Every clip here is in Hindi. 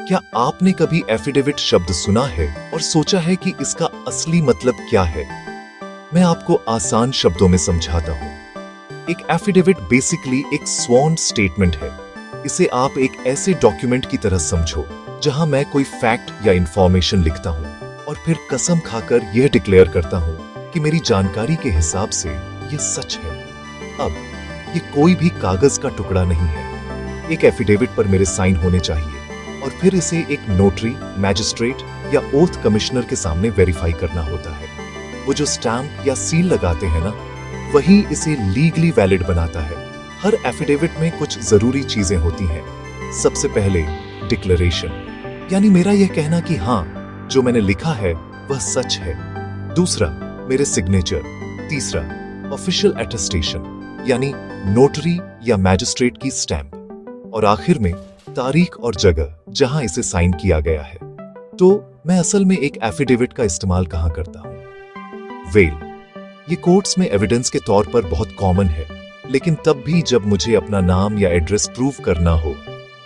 क्या आपने कभी एफिडेविट शब्द सुना है और सोचा है कि इसका असली मतलब क्या है? मैं आपको आसान शब्दों में समझाता हूं। एक एफिडेविट बेसिकली एक स्वॉन स्टेटमेंट है। इसे आप एक ऐसे डॉक्यूमेंट की तरह समझो जहां मैं कोई फैक्ट या इंफॉर्मेशन लिखता हूं और फिर कसम खाकर यह डिक्लेयर करता हूं कि मेरी जानकारी के हिसाब से यह सच है। अब ये कोई भी कागज का टुकड़ा नहीं है। एक एफिडेविट पर मेरे साइन होने चाहिए और फिर इसे एक नोटरी, मैजिस्ट्रेट या ओथ कमिश्नर के सामने वेरीफाई करना होता है। वो जो स्टैम्प या सील लगाते हैं ना, वही इसे लीगली वैलिड बनाता है। हर एफिडेविट में कुछ जरूरी चीजें होती हैं। सबसे पहले डिक्लेरेशन, यानी मेरा यह कहना कि हाँ, जो मैंने लिखा है वह सच है। दूसरा, मेरे सिग्नेचर। तीसरा, ऑफिशियल अटेस्टेशन, यानी नोटरी या मैजिस्ट्रेट की स्टैम्प। और आखिर में तारीख और जगह जहां इसे साइन किया गया है। तो मैं असल में एक एफिडेविट का इस्तेमाल कहां करता हूं? वेल, ये कोर्ट्स में एविडेंस के तौर पर बहुत कॉमन है, लेकिन तब भी जब मुझे अपना नाम या एड्रेस प्रूव करना हो,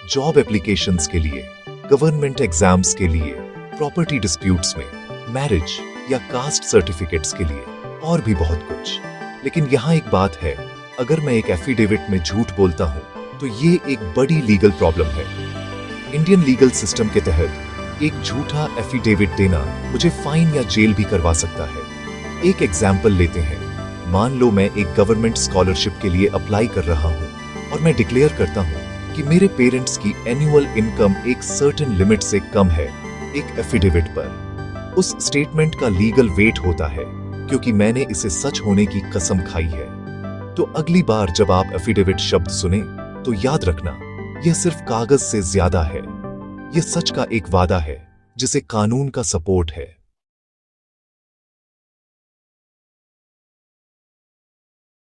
जॉब एप्लीकेशंस के लिए, गवर्नमेंट एग्जाम्स के लिए, प्रॉपर्टी डिस्प्यूट्स में, मैरिज या कास्ट सर्टिफिकेट्स के लिए, और भी बहुत कुछ। लेकिन यहां एक बात है, अगर मैं एक एफिडेविट में झूठ बोलता हूं तो ये एक बड़ी लीगल प्रॉब्लम है। इंडियन लीगल सिस्टम के तहत एक झूठा एफिडेविट देना मुझे फाइन या जेल भी करवा सकता है। एक एग्जाम्पल लेते हैं। मान लो मैं एक गवर्नमेंट स्कॉलरशिप के लिए अप्लाई कर रहा हूं और मैं डिक्लेयर करता हूं कि मेरे पेरेंट्स की एनुअल इनकम एक सर्टेन लिमिट से कम है एक एफिडेविट पर। उस स्टेटमेंट का लीगल वेट होता है क्योंकि मैंने इसे सच होने की कसम खाई है। तो अगली बार जब आप एफिडेविट शब्द सुने तो याद रखना, यह सिर्फ कागज से ज्यादा है। यह सच का एक वादा है जिसे कानून का सपोर्ट है।